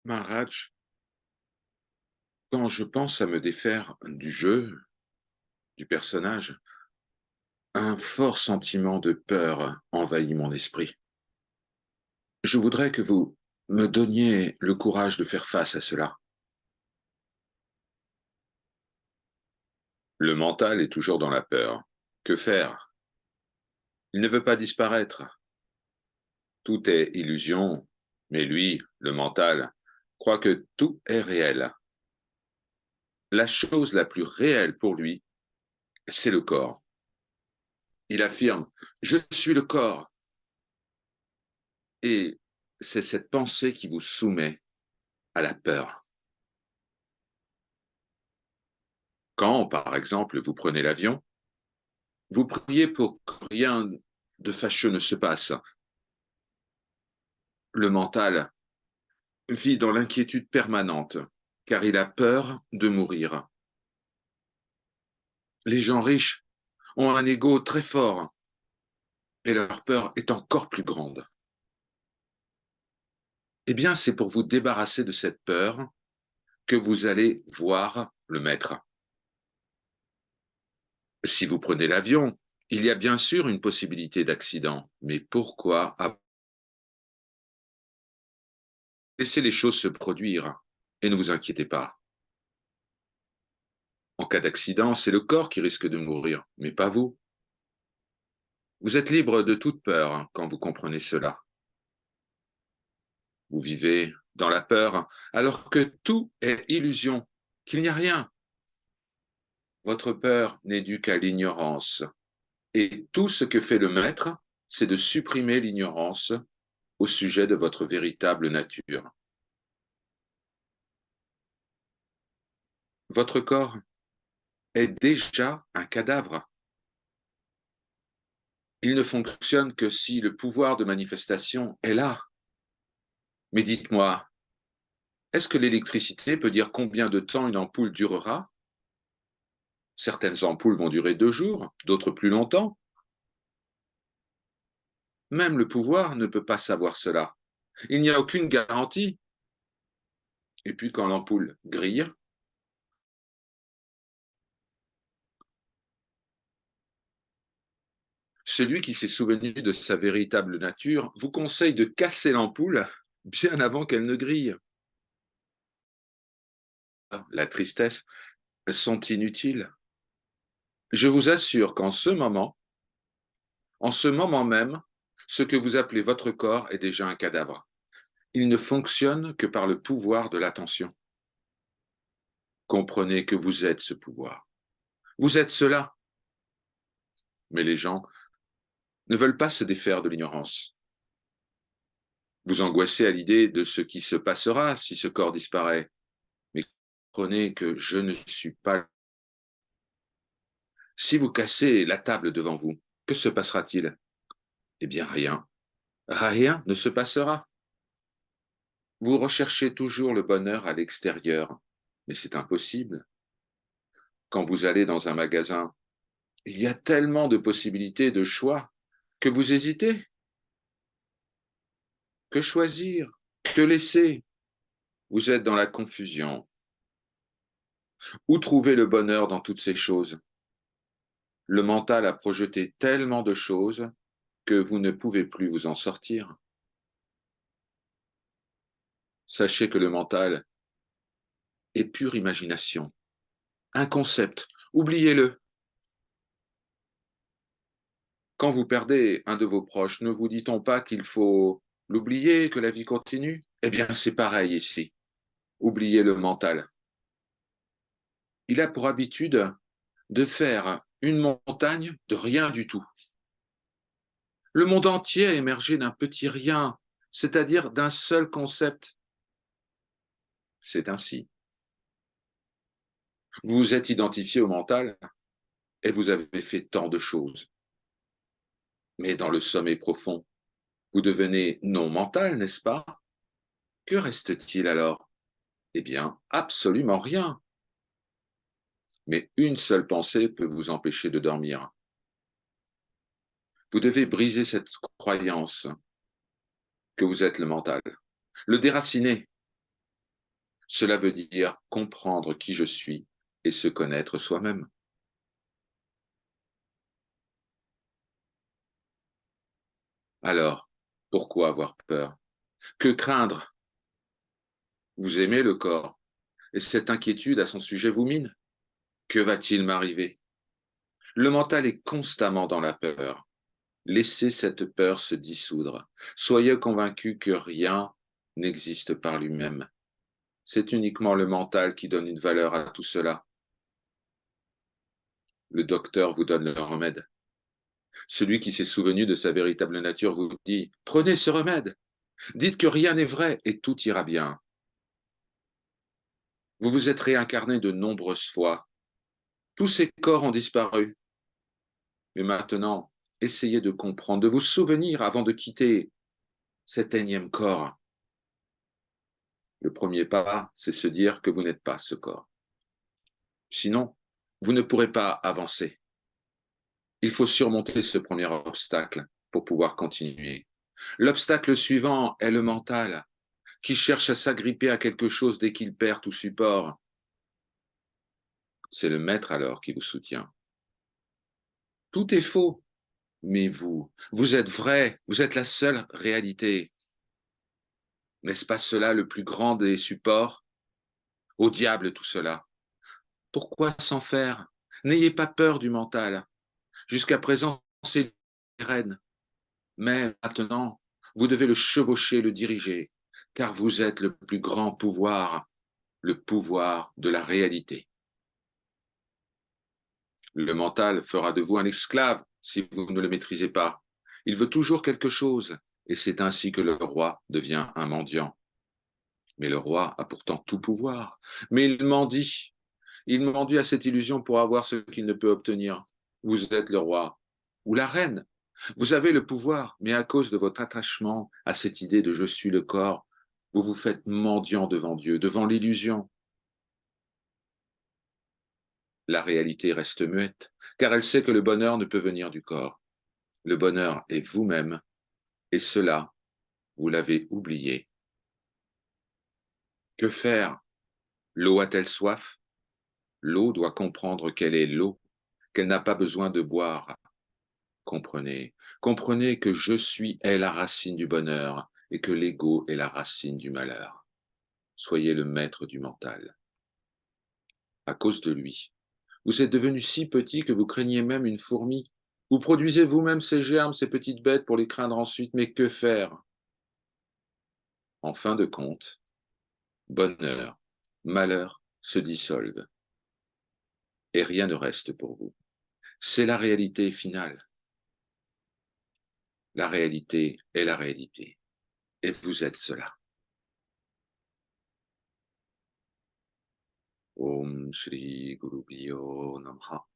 Maharaj, quand je pense à me défaire du jeu, du personnage, un fort sentiment de peur envahit mon esprit. Je voudrais que vous me donniez le courage de faire face à cela. Le mental est toujours dans la peur. Que faire? Il ne veut pas disparaître. Tout est illusion, mais lui, le mental, croit que tout est réel. La chose la plus réelle pour lui, c'est le corps. Il affirme, je suis le corps. Et c'est cette pensée qui vous soumet à la peur. Quand, par exemple, vous prenez l'avion, vous priez pour que rien de fâcheux ne se passe. Le mental vit dans l'inquiétude permanente, car il a peur de mourir. Les gens riches ont un ego très fort et leur peur est encore plus grande. Eh bien, c'est pour vous débarrasser de cette peur que vous allez voir le maître. Si vous prenez l'avion, il y a bien sûr une possibilité d'accident, mais pourquoi laissez les choses se produire et ne vous inquiétez pas. En cas d'accident, c'est le corps qui risque de mourir, mais pas vous. Vous êtes libre de toute peur quand vous comprenez cela. Vous vivez dans la peur alors que tout est illusion, qu'il n'y a rien. Votre peur n'est due qu'à l'ignorance. Et tout ce que fait le maître, c'est de supprimer l'ignorance au sujet de votre véritable nature. Votre corps est déjà un cadavre. Il ne fonctionne que si le pouvoir de manifestation est là. Mais dites-moi, est-ce que l'électricité peut dire combien de temps une ampoule durera? Certaines ampoules vont durer 2 jours, d'autres plus longtemps. Même le pouvoir ne peut pas savoir cela. Il n'y a aucune garantie. Et puis quand l'ampoule grille, celui qui s'est souvenu de sa véritable nature vous conseille de casser l'ampoule bien avant qu'elle ne grille. La tristesse sont inutiles. Je vous assure qu'en ce moment, en ce moment même, ce que vous appelez votre corps est déjà un cadavre. Il ne fonctionne que par le pouvoir de l'attention. Comprenez que vous êtes ce pouvoir. Vous êtes cela. Mais les gens ne veulent pas se défaire de l'ignorance. Vous angoissez à l'idée de ce qui se passera si ce corps disparaît. Mais comprenez que je ne suis pas. Si vous cassez la table devant vous, que se passera-t-il? Eh bien, rien. Rien ne se passera. Vous recherchez toujours le bonheur à l'extérieur, mais c'est impossible. Quand vous allez dans un magasin, il y a tellement de possibilités de choix que vous hésitez. Que choisir? Que laisser? Vous êtes dans la confusion. Où trouver le bonheur dans toutes ces choses? Le mental a projeté tellement de choses que vous ne pouvez plus vous en sortir. Sachez que le mental est pure imagination, un concept. Oubliez-le. Quand vous perdez un de vos proches, ne vous dit-on pas qu'il faut l'oublier, que la vie continue? Eh bien, c'est pareil ici. Oubliez le mental. Il a pour habitude de faire une montagne de rien du tout. Le monde entier a émergé d'un petit rien, c'est-à-dire d'un seul concept. C'est ainsi. Vous vous êtes identifié au mental et vous avez fait tant de choses. Mais dans le sommet profond, vous devenez non mental, n'est-ce pas? Que reste-t-il alors? Eh bien, absolument rien. Mais une seule pensée peut vous empêcher de dormir. Vous devez briser cette croyance que vous êtes le mental, le déraciner. Cela veut dire comprendre qui je suis et se connaître soi-même. Alors, pourquoi avoir peur? Que craindre? Vous aimez le corps, et cette inquiétude à son sujet vous mine. Que va-t-il m'arriver? Le mental est constamment dans la peur. Laissez cette peur se dissoudre. Soyez convaincu que rien n'existe par lui-même. C'est uniquement le mental qui donne une valeur à tout cela. Le docteur vous donne le remède. Celui qui s'est souvenu de sa véritable nature vous dit: prenez ce remède, dites que rien n'est vrai et tout ira bien. Vous vous êtes réincarné de nombreuses fois. Tous ces corps ont disparu. Mais maintenant, essayez de comprendre, de vous souvenir avant de quitter cet énième corps. Le premier pas, c'est se dire que vous n'êtes pas ce corps. Sinon, vous ne pourrez pas avancer. Il faut surmonter ce premier obstacle pour pouvoir continuer. L'obstacle suivant est le mental, qui cherche à s'agripper à quelque chose dès qu'il perd tout support. C'est le maître alors qui vous soutient. Tout est faux, mais vous êtes vrai, vous êtes la seule réalité. N'est-ce pas cela le plus grand des supports? Au diable tout cela. Pourquoi s'en faire? N'ayez pas peur du mental. Jusqu'à présent, c'est le reine. Mais maintenant, vous devez le chevaucher, le diriger, car vous êtes le plus grand pouvoir, le pouvoir de la réalité. Le mental fera de vous un esclave si vous ne le maîtrisez pas. Il veut toujours quelque chose, et c'est ainsi que le roi devient un mendiant. Mais le roi a pourtant tout pouvoir. Mais il mendie. Il mendie à cette illusion pour avoir ce qu'il ne peut obtenir. Vous êtes le roi ou la reine. Vous avez le pouvoir, mais à cause de votre attachement à cette idée de je suis le corps, vous vous faites mendiant devant Dieu, devant l'illusion. La réalité reste muette, car elle sait que le bonheur ne peut venir du corps. Le bonheur est vous-même, et cela, vous l'avez oublié. Que faire? L'eau a-t-elle soif? L'eau doit comprendre qu'elle est l'eau, qu'elle n'a pas besoin de boire. Comprenez, comprenez que je suis est la racine du bonheur et que l'ego est la racine du malheur. Soyez le maître du mental. À cause de lui, vous êtes devenu si petit que vous craignez même une fourmi. Vous produisez vous-même ces germes, ces petites bêtes pour les craindre ensuite, mais que faire? En fin de compte, bonheur, malheur se dissolvent et rien ne reste pour vous. C'est la réalité finale. La réalité est la réalité. Et vous êtes cela. Om Shri Guru Bhyo Namaha.